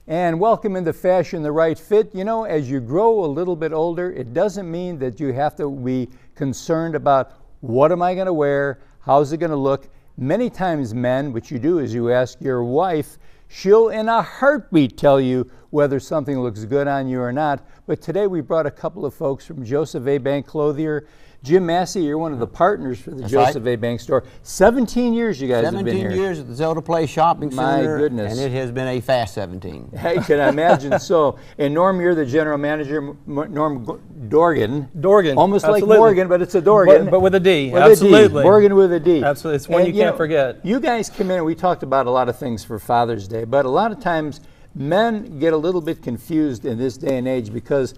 And welcome into Fashion the Right Fit. You know, as you grow a little bit older, it doesn't mean that you have to be concerned about what am I going to wear, how's it going to look. Many times men, what you do is you ask your wife, she'll in a heartbeat tell you whether something looks good on you or not. But today we brought a couple of folks from Joseph A. Bank Clothier. Jim Massey, you're one of the partners for the Joseph A. Bank store. 17 years you guys have been here. 17 years at the Zelda Place Shopping Center. My goodness. And it has been a fast 17. Hey, can I imagine so? And Norm, you're the general manager, Norm Dorgan. Dorgan. Almost absolutely. Like Morgan, but it's a Dorgan. But with a D, with absolutely. A D. Morgan with a D. Absolutely, it's one you can't forget. You guys come in, and we talked about a lot of things for Father's Day, but a lot of times men get a little bit confused in this day and age because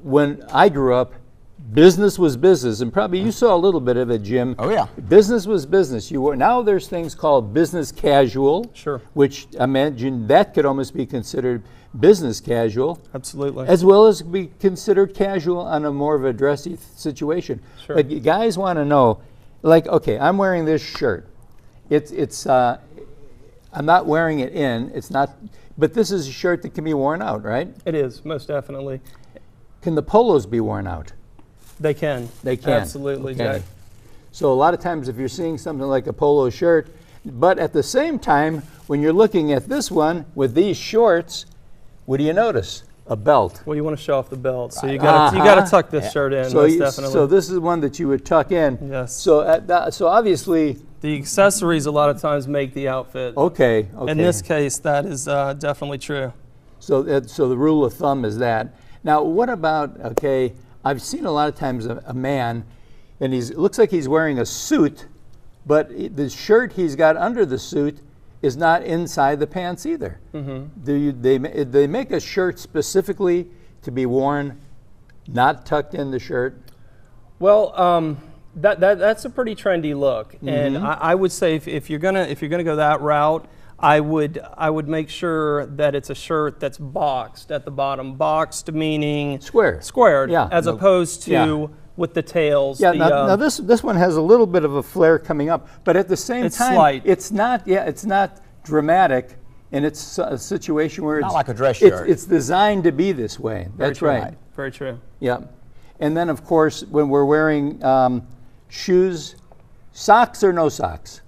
when I grew up, business was business, and probably you saw a little bit of it, Jim. Oh yeah. Business was business. Now there's things called business casual. Sure. Which I imagine that could almost be considered business casual. Absolutely. As well as be considered casual on a more of a dressy situation. Sure. But you guys want to know, like, okay, I'm wearing this shirt. I'm not wearing it in. It's not. But this is a shirt that can be worn out, right? It is, most definitely. Can the polos be worn out? They can. They can. Absolutely, okay. Jack. So a lot of times if you're seeing something like a polo shirt, but at the same time, when you're looking at this one with these shorts, what do you notice? A belt. Well, you want to show off the belt, so you got to tuck this shirt in. So, most definitely. So this is one that you would tuck in. Yes. So so obviously the accessories a lot of times make the outfit. Okay. In this case, that is definitely true. So the rule of thumb is that. Now, what about, okay, I've seen a lot of times a man, and it looks like he's wearing a suit, but the shirt he's got under the suit is not inside the pants either. Mm-hmm. They make a shirt specifically to be worn, not tucked in the shirt? Well, that's a pretty trendy look, mm-hmm. and I would say if you're gonna go that route, I would make sure that it's a shirt that's boxed at the bottom. Boxed meaning squared, yeah. as opposed to with the tails. Yeah. Now this one has a little bit of a flare coming up, but at the same time, slight. It's not dramatic, and it's a situation where it's not like a dress shirt. It's designed to be this way. That's right. Very true. Yeah, and then of course when we're wearing shoes, socks or no socks?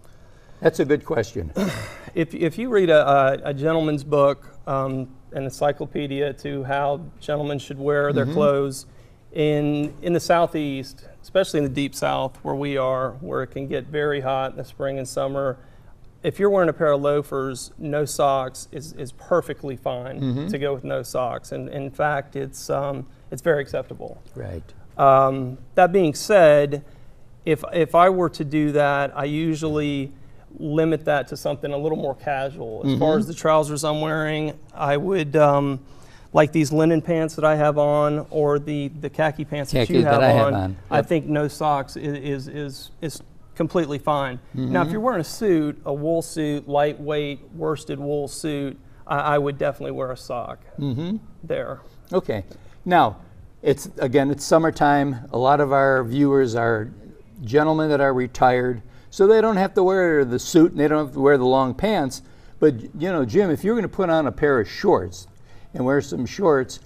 That's a good question. If you read a gentleman's book, an encyclopedia to how gentlemen should wear their clothes, in the Southeast, especially in the deep South where we are, where it can get very hot in the spring and summer, if you're wearing a pair of loafers, no socks is perfectly fine to go with no socks. And in fact, it's very acceptable. Right. That being said, if I were to do that, I usually limit that to something a little more casual. As far as the trousers I'm wearing, I would like these linen pants that I have on, or the khaki pants that you have on. Yep. I think no socks is completely fine. Now, if you're wearing a suit, a wool suit, lightweight worsted wool suit, I would definitely wear a sock there. Okay. Now, it's summertime. A lot of our viewers are gentlemen that are retired, so they don't have to wear the suit and they don't have to wear the long pants. But you know, Jim, if you're going to put on a pair of shorts and wear some shorts,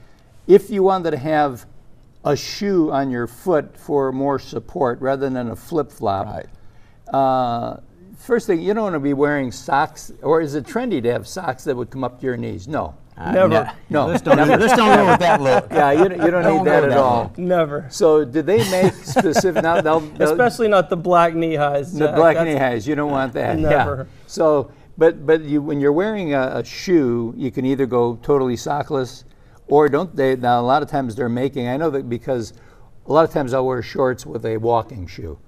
if you wanted to have a shoe on your foot for more support rather than a flip-flop, first thing, you don't want to be wearing socks, or is it trendy to have socks that would come up to your knees? No. Never. No. Let's don't go with that look. Yeah, you don't need that at all. Never. So did they make specific, now especially not the black knee highs. The black knee highs, you don't want that. Never. Yeah. So, but when you're wearing a shoe, you can either go totally sockless, or don't they? Now a lot of times they're making, I know that because a lot of times I'll wear shorts with a walking shoe,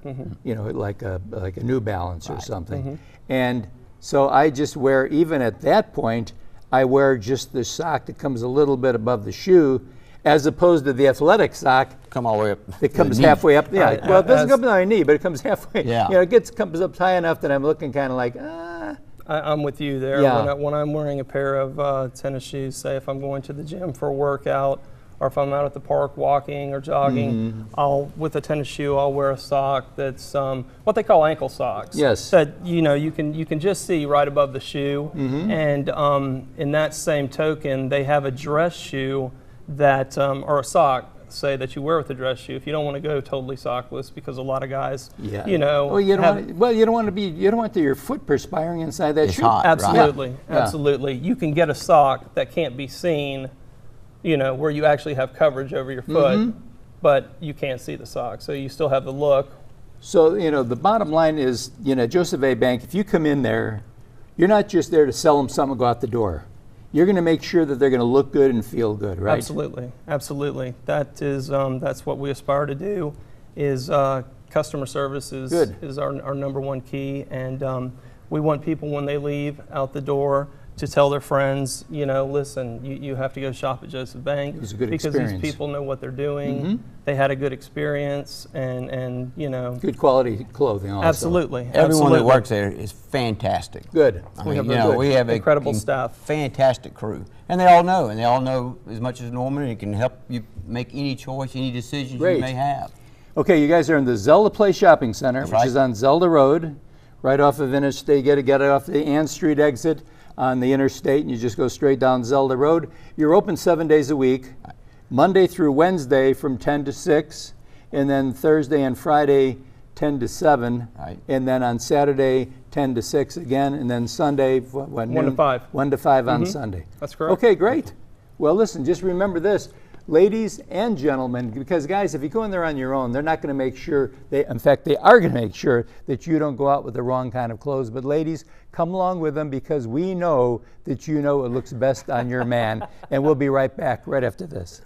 you know, like a New Balance or something. And so I just wear, even at that point, I wear just the sock that comes a little bit above the shoe, as opposed to the athletic sock. Come all the way up. It comes halfway up. Yeah. Well, it doesn't come to my knee, but it comes halfway. Yeah. You know, it comes up high enough that I'm looking kind of like, I'm with you there. Yeah. When I'm wearing a pair of tennis shoes, say if I'm going to the gym for a workout, or if I'm out at the park walking or jogging, with a tennis shoe, I'll wear a sock that's what they call ankle socks. Yes. That you can just see right above the shoe. And in that same token, they have a dress shoe that or a sock, say, that you wear with a dress shoe if you don't want to go totally sockless, because a lot of guys, Yeah. you know, Well, you don't want your foot perspiring inside that It's shoe. hot. absolutely, Yeah. absolutely. You can get a sock that can't be seen, you know, where you actually have coverage over your foot, but you can't see the sock, so you still have the look. So, you know, the bottom line is, you know, Joseph A. Bank, if you come in there, you're not just there to sell them something and go out the door. You're going to make sure that they're going to look good and feel good, right? Absolutely, absolutely. That is that's what we aspire to do. Is customer service is our number one key, and we want people when they leave out the door to tell their friends, you know, listen, you have to go shop at Joseph Bank. It was a good because experience. these people know what they're doing. They had a good experience, and you know, Good quality clothing also. absolutely. Everyone absolutely. that works there is fantastic. Good. I We mean, have you a know, good, we have a incredible staff. fantastic crew, and they all know as much as Norman, and can help you make any choice, any decisions Great. you may have. Okay, you guys are in the Zelda Place Shopping Center, That's which right. is on Zelda Road, right off of Interstate. You get it off the Ann Street exit on the interstate, and you just go straight down Zelda Road. You're open 7 days a week, Monday through Wednesday from 10 to 6, and then Thursday and Friday 10 to 7, Right. and then on Saturday 10 to 6 again, and then Sunday, what, 1 to noon? 5. 1 to 5 on Sunday. That's correct. Okay, great. Well, listen, just remember this, ladies and gentlemen, because guys, if you go in there on your own, they're not going to make sure, in fact, they are going to make sure that you don't go out with the wrong kind of clothes. But ladies, come along with them, because we know that you know what looks best on your man. And we'll be right back right after this.